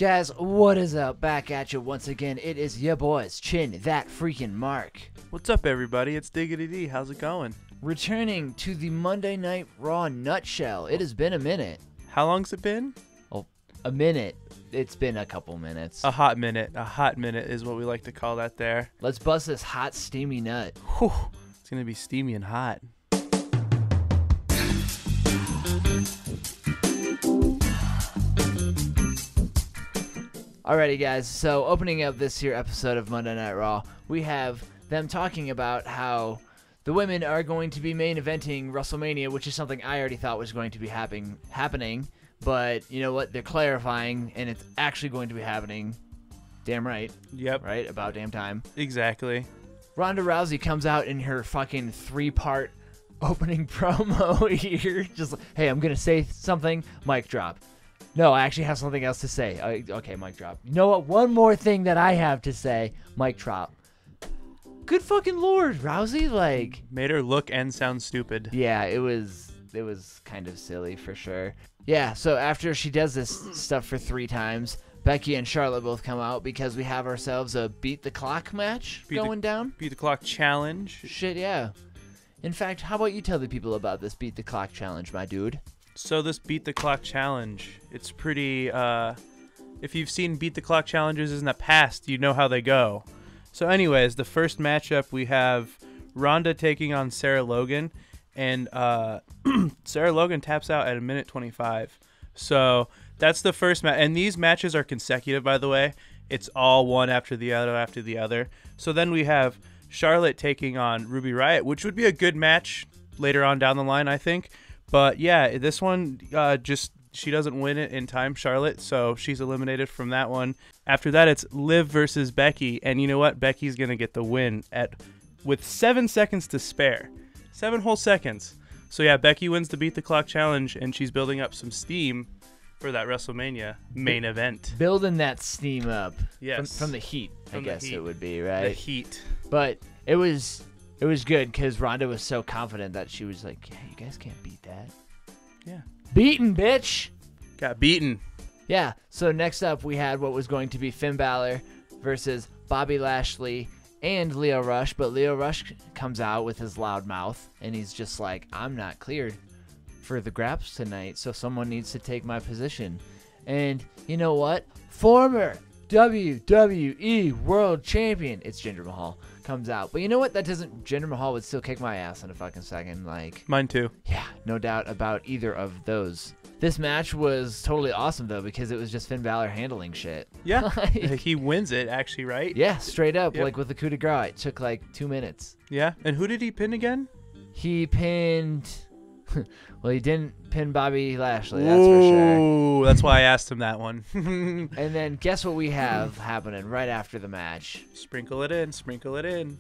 Guys, what is up? Back at you once again. It is your boys, Chin, that freaking Mark. What's up, everybody? It's Diggity D. How's it going? Returning to the Monday Night Raw nutshell. It has been a minute. How long's it been? Oh, a minute. It's been a couple minutes. A hot minute. A hot minute is what we like to call that there. Let's bust this hot, steamy nut. Whew. It's going to be steamy and hot. Alrighty, guys. So, opening up this here episode of Monday Night Raw, we have them talking about how the women are going to be main eventing WrestleMania, which is something I already thought was going to be happening. But you know what? They're clarifying, and it's actually going to be happening. Damn right. Yep. Right? About damn time. Exactly. Ronda Rousey comes out in her fucking 3-part opening promo here. Just like, hey, I'm going to say something. Mic drop. No, I actually have something else to say. Okay, mic drop. You know what? One more thing that I have to say. Mic drop. Good fucking Lord, Rousey. Like, made her look and sound stupid. Yeah, it was kind of silly for sure. Yeah, so after she does this stuff for 3 times, Becky and Charlotte both come out because we have ourselves a beat the clock match going down. Beat the clock challenge. Shit, yeah. In fact, how about you tell the people about this beat the clock challenge, my dude? So this beat the clock challenge, it's pretty, if you've seen beat the clock challenges in the past, you know how they go. So anyways, the first matchup we have Ronda taking on Sarah Logan, and Sarah Logan taps out at 1:25. So that's the first match, and these matches are consecutive, by the way. It's all one after the other. So then we have Charlotte taking on Ruby Riott, which would be a good match later on down the line, I think. But yeah, this one she doesn't win it in time, Charlotte, so she's eliminated from that one. After that, it's Liv versus Becky, and you know what? Becky's gonna get the win with 7 seconds to spare, 7 whole seconds. So yeah, Becky wins the Beat the Clock challenge, and she's building up some steam for that WrestleMania main event. Building that steam up, yes, from the heat, I guess it would be, right? The heat. But it was good because Ronda was so confident that she was like, yeah, you guys can't beat that. Yeah. Beaten, bitch. Got beaten. Yeah. So next up, we had what was going to be Finn Balor versus Bobby Lashley and Lio Rush. But Lio Rush comes out with his loud mouth, and he's just like, I'm not cleared for the graps tonight, so someone needs to take my position. And you know what? Former WWE World Champion, it's Jinder Mahal, comes out. But you know what? Jinder Mahal would still kick my ass in a fucking second. Like, mine too. Yeah, no doubt about either of those. This match was totally awesome, though, because it was just Finn Balor handling shit. Yeah, he wins it, actually, right? Yeah, straight up, yep. Like with the coup de grace. It took like 2 minutes. Yeah, and who did he pin again? He pinned... well, he didn't pin Bobby Lashley, that's for sure. Ooh, that's why I asked him that one. And then guess what we have happening right after the match? Sprinkle it in, sprinkle it in.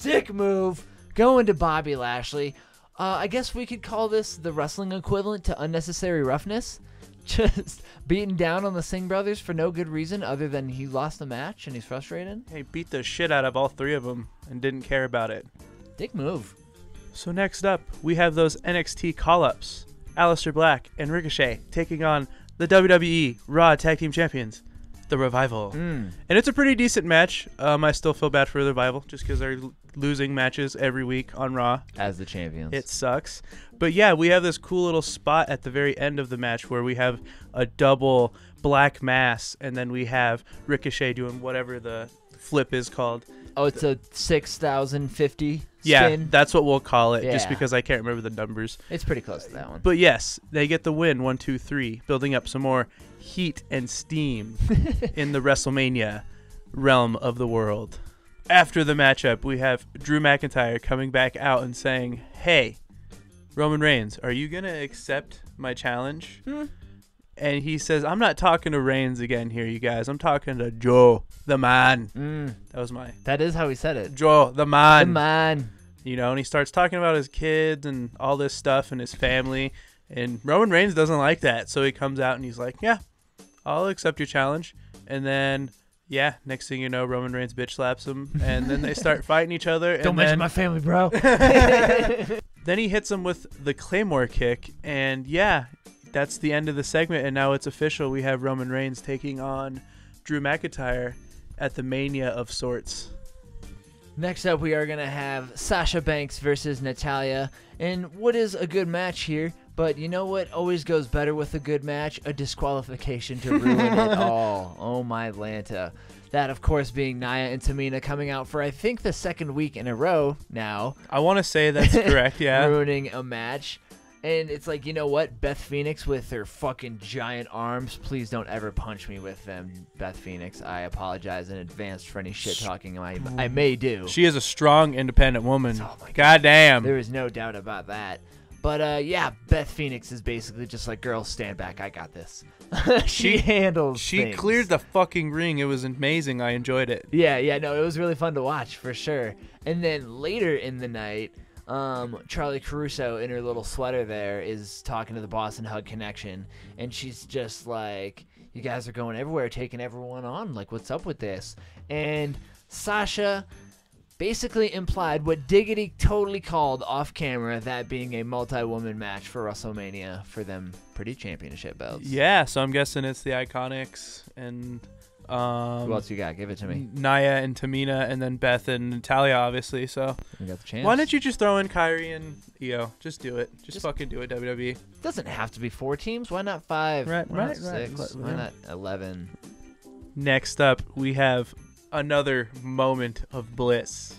Dick move going to Bobby Lashley. I guess we could call this the wrestling equivalent to unnecessary roughness. Just beating down on the Singh brothers for no good reason other than he lost the match and he's frustrated. He beat the shit out of all 3 of them and didn't care about it. Dick move. So next up, we have those NXT call-ups. Aleister Black and Ricochet taking on the WWE Raw Tag Team Champions, The Revival. And it's a pretty decent match. I still feel bad for The Revival just because they're losing matches every week on Raw. As the champions. It sucks. But yeah, we have this cool little spot at the very end of the match where we have a double black mass, and then we have Ricochet doing whatever the flip is called. Oh, it's a 6,050 spin? Yeah, that's what we'll call it, yeah. Just because I can't remember the numbers. It's pretty close to that one. But yes, they get the win, 1, 2, 3, building up some more heat and steam in the WrestleMania realm of the world. After the matchup, we have Drew McIntyre coming back out and saying, hey, Roman Reigns, are you going to accept my challenge? And he says, I'm not talking to Reigns again here, you guys. I'm talking to Joe, the man. That is how he said it. Joe, the man. The man. You know, and he starts talking about his kids and all this stuff and his family. And Roman Reigns doesn't like that. So he comes out and he's like, yeah, I'll accept your challenge. And then, yeah, next thing you know, Roman Reigns bitch slaps him. And then they start fighting each other. Don't mention my family, bro. Then he hits him with the Claymore kick, and yeah, that's the end of the segment, and now it's official. We have Roman Reigns taking on Drew McIntyre at the Mania of sorts. Next up, we are going to have Sasha Banks versus Natalya, and what is a good match here, but you know what always goes better with a good match? A disqualification to ruin it all. Oh my Lanta. That, of course, being Nia and Tamina coming out for, I think, the second week in a row now. I want to say that's correct, yeah. Ruining a match. And it's like, you know what? Beth Phoenix with her fucking giant arms. Please don't ever punch me with them, Beth Phoenix. I apologize in advance for any shit talking I may do. She is a strong, independent woman. Oh my God. Goddamn. There is no doubt about that. But, yeah, Beth Phoenix is basically just like, girls, stand back. I got this. She handles things. Cleared the fucking ring. It was amazing. I enjoyed it. Yeah, no, it was really fun to watch, for sure. And then later in the night, Charlie Caruso in her little sweater there is talking to the Boston Hug Connection, and she's just like, you guys are going everywhere, taking everyone on. Like, what's up with this? And Sasha basically implied what Diggity totally called off camera, that being a multi-woman match for WrestleMania for them pretty championship belts. Yeah, so I'm guessing it's the Iconics and who else you got? Give it to me. Nia and Tamina, and then Beth and Natalya, obviously. So you got the chance. Why don't you just throw in Kyrie and Io? Just do it. Just fucking do it, WWE. Doesn't have to be 4 teams. Why not 5? Right, Why not 6? right. Why not 11? Next up, we have another moment of bliss.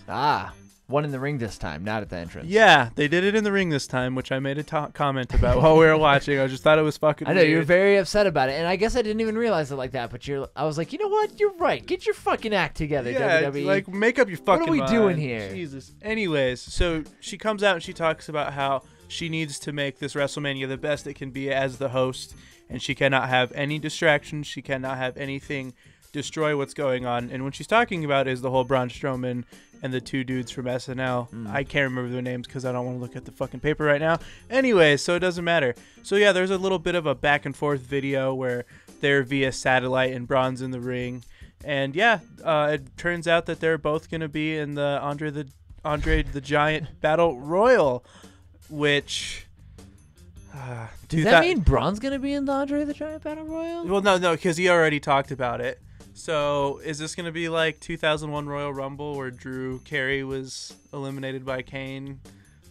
One in the ring this time, not at the entrance. Yeah, they did it in the ring this time, which I made a comment about while we were watching. I just thought it was fucking I know, weird. you were very upset about it, and I guess I didn't even realize it like that, but I was like, you know what? You're right. Get your fucking act together, WWE. Like, make up your fucking mind. What are we doing here? Jesus. Anyways, so she comes out and she talks about how she needs to make this WrestleMania the best it can be as the host, and she cannot have any distractions. She cannot have anything destroy what's going on. And when she's talking about is the whole Braun Strowman and the 2 dudes from SNL. I can't remember their names because I don't want to look at the fucking paper right now. Anyways, so it doesn't matter. So yeah, there's a little bit of a back and forth video where they're via satellite and Braun's in the ring. And yeah, it turns out that they're both going to be in the Andre the Giant Battle Royal, which... Does that mean Braun's going to be in the Andre the Giant Battle Royal? Well, no, because he already talked about it. So is this going to be like 2001 Royal Rumble where Drew Carey was eliminated by Kane?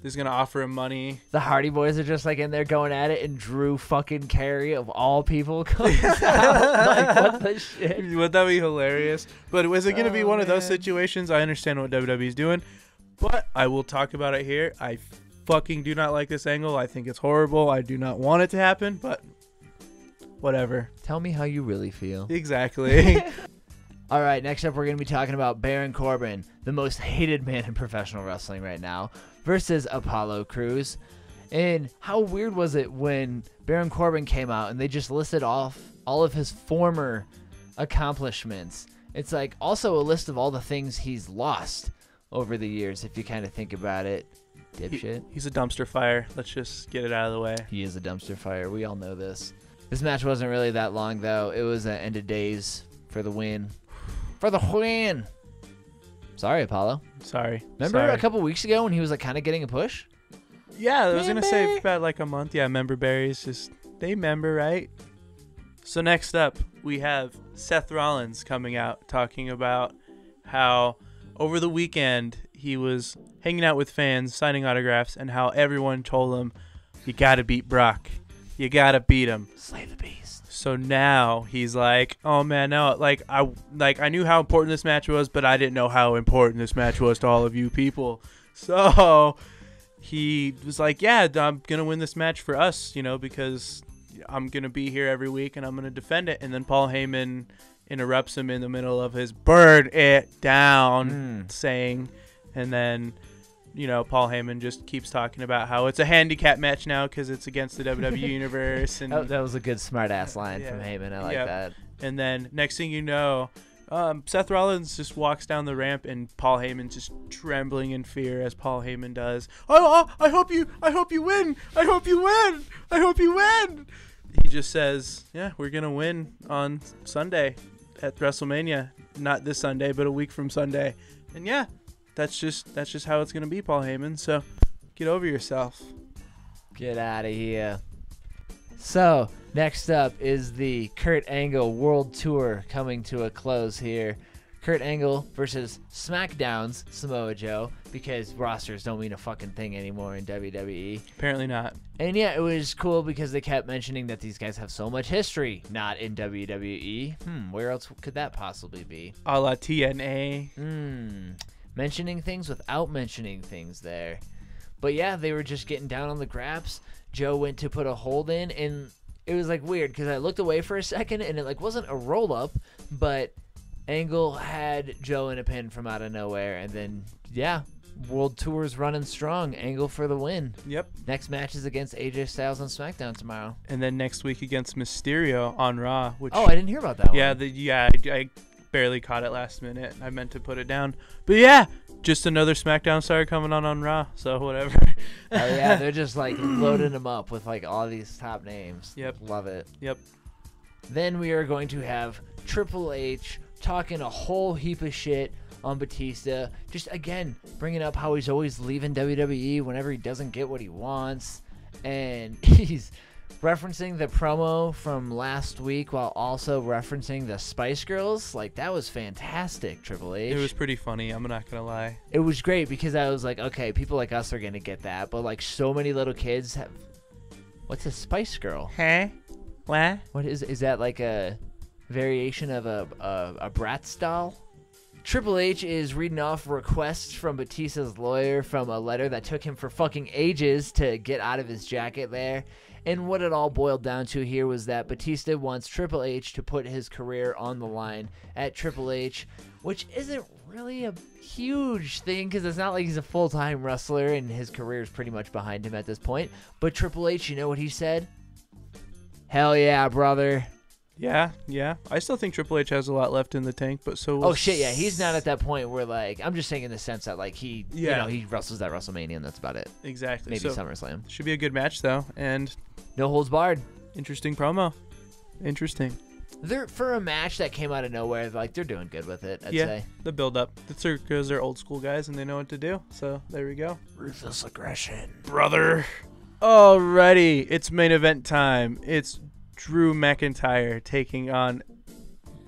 He's going to offer him money. The Hardy Boys are just like in there going at it, and Drew fucking Carey of all people comes out. Like, what the shit? Would that be hilarious? But is it going to be one of those situations? I understand what WWE's doing, but I will talk about it here. I fucking do not like this angle. I think it's horrible. I do not want it to happen, but whatever. Tell me how you really feel. Exactly. All right, next up we're going to be talking about Baron Corbin, the most hated man in professional wrestling right now, versus Apollo Crews. And how weird was it when Baron Corbin came out and they just listed off all of his former accomplishments? It's like also a list of all the things he's lost over the years, if you kind of think about it. Dipshit. He's a dumpster fire. Let's just get it out of the way. He is a dumpster fire. We all know this. This match wasn't really that long, though. It was an end of days for the win. For the win! Sorry, Apollo. Sorry. Remember a couple weeks ago when he was like kind of getting a push? Yeah, I was going to say about like a month. Yeah, member berries. Just, they member, right? So next up, we have Seth Rollins coming out talking about how over the weekend he was hanging out with fans, signing autographs, and how everyone told him, you got to beat Brock. You got to beat him. Slay the beast. So now he's like, oh man, no, I knew how important this match was, but I didn't know how important this match was to all of you people. So he was like, yeah, I'm going to win this match for us, because I'm going to be here every week and I'm going to defend it. And then Paul Heyman interrupts him in the middle of his burn it down saying, and then Paul Heyman just keeps talking about how it's a handicap match now because it's against the WWE Universe. And that was a good smart-ass line from Heyman. I like that. And then next thing you know, Seth Rollins just walks down the ramp and Paul Heyman's just trembling in fear as Paul Heyman does. Oh, I hope you win. I hope you win. I hope you win. He just says, yeah, we're going to win on Sunday at WrestleMania. Not this Sunday, but a week from Sunday. And yeah. That's just how it's going to be, Paul Heyman. So Get over yourself. Get out of here. So, next up is the Kurt Angle World Tour coming to a close here. Kurt Angle versus SmackDown's Samoa Joe, because rosters don't mean a fucking thing anymore in WWE. Apparently not. And yeah, it was cool because they kept mentioning that these guys have so much history not in WWE. Where else could that possibly be? A la TNA. Mentioning things without mentioning things there. But yeah, they were just getting down on the graps. Joe went to put a hold in, and it was like weird because I looked away for a second and it like wasn't a roll up, but Angle had Joe in a pin from out of nowhere, and then yeah, World Tour's running strong. Angle for the win. Yep. Next match is against AJ Styles on SmackDown tomorrow. And then next week against Mysterio on Raw. Which, I didn't hear about that one. I barely caught it last minute. I meant to put it down. But yeah, just another SmackDown star coming on Raw, so whatever. Oh yeah, they're just like loading them up with like all these top names. Yep. Love it. Yep. Then we are going to have Triple H talking a whole heap of shit on Batista. Just, again, bringing up how he's always leaving WWE whenever he doesn't get what he wants. And he's referencing the promo from last week while also referencing the Spice Girls. Like, that was fantastic, Triple H. It was pretty funny, I'm not going to lie. It was great because I was like, okay, people like us are going to get that. But, like, so many little kids have... What's a Spice Girl? Huh? What? What is that like a variation of a Bratz doll? Triple H is reading off requests from Batista's lawyer from a letter that took him for fucking ages to get out of his jacket there. And what it all boiled down to here was that Batista wants Triple H to put his career on the line at Triple H, which isn't really a huge thing because it's not like he's a full-time wrestler and his career is pretty much behind him at this point. But Triple H, you know what he said? Hell yeah, brother. Yeah. I still think Triple H has a lot left in the tank, but so... Oh, shit, yeah. He's not at that point where, like... I'm just saying in the sense that, like, he... You know, he wrestles at WrestleMania, and that's about it. Exactly. Maybe SummerSlam. Should be a good match, though, and... No holds barred. Interesting promo. Interesting. For a match that came out of nowhere, like, they're doing good with it, I'd say. The build-up. That's because they're old school guys, and they know what to do, so there we go. Ruthless aggression. Brother. Alrighty, it's main event time. It's Drew McIntyre taking on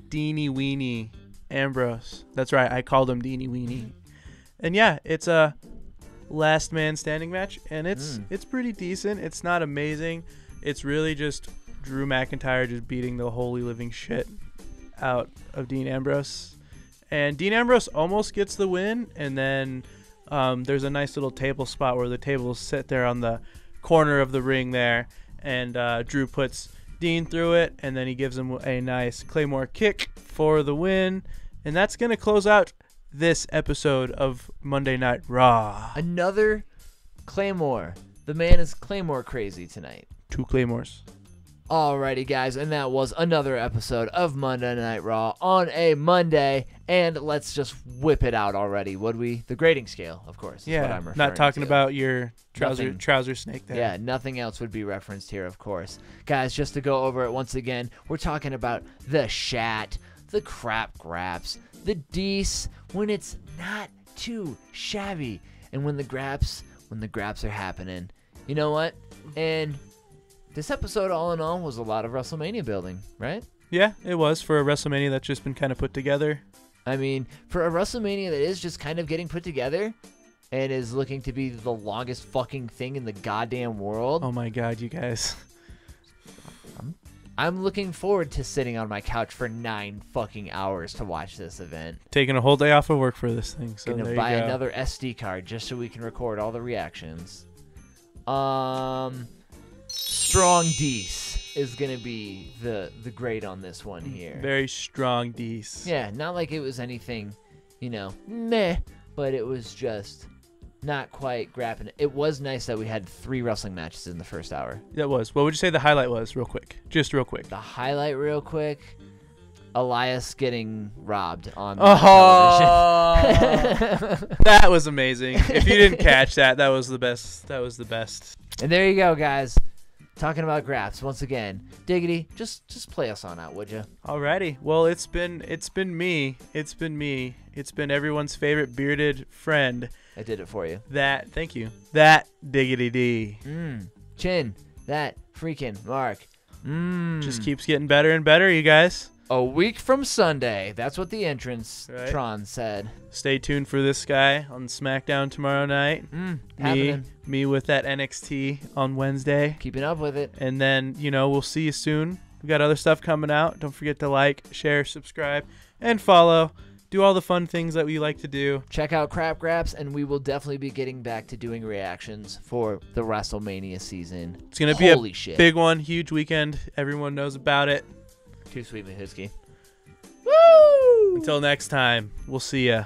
Deanie Weenie Ambrose. That's right, I called him Deanie Weenie. And yeah, it's a last man standing match, and it's pretty decent. It's not amazing. It's really just Drew McIntyre just beating the holy living shit out of Dean Ambrose. And Dean Ambrose almost gets the win, and then there's a nice little table spot where the tables sit there on the corner of the ring there, and Drew puts Dean through it, and then he gives him a nice Claymore kick for the win, and that's going to close out this episode of Monday Night Raw. Another Claymore. The man is Claymore crazy tonight. 2 Claymores. Alrighty, guys, and that was another episode of Monday Night Raw on a Monday, and let's just whip it out already, would we? The grading scale, of course, is what I'm referring not talking to. About your trouser snake there. Yeah, nothing else would be referenced here, of course. Guys, just to go over it once again, we're talking about the shat, the crap graps, the dece, when it's not too shabby, and when the graps are happening. You know what? And this episode, all in all, was a lot of WrestleMania building, right? Yeah, it was for a WrestleMania that's just been kind of put together. I mean, for a WrestleMania that is just kind of getting put together and is looking to be the longest fucking thing in the goddamn world. Oh my god, you guys. I'm looking forward to sitting on my couch for 9 fucking hours to watch this event. Taking a whole day off of work for this thing. So gonna buy another SD card just so we can record all the reactions. Strong dece is gonna be the grade on this one here. Very strong dece. Yeah, not like it was anything, meh, but it was just not quite grabbing it. It was nice that we had 3 wrestling matches in the first hour. That was. What would you say the highlight was, real quick? Just real quick. The highlight, real quick, Elias getting robbed on television. That was amazing. If you didn't catch that, that was the best. That was the best. And there you go, guys. talking about Graps once again. Diggity, just play us on out, would you? Alrighty. Well, it's been me. It's been everyone's favorite bearded friend. I did it for you. Thank you. That Diggity D. Chin, that freaking Mark. Just keeps getting better and better, you guys. A week from Sunday. That's what the entrance Tron said. Stay tuned for this guy on SmackDown tomorrow night. Me with that NXT on Wednesday. Keeping up with it. And then, we'll see you soon. We got other stuff coming out. Don't forget to like, share, subscribe, and follow. Do all the fun things that we like to do. Check out Crap Graps, and we will definitely be getting back to doing reactions for the WrestleMania season. It's going to be a big one, huge weekend. Everyone knows about it. Too sweet, Mahiski. Woo! Until next time, we'll see ya.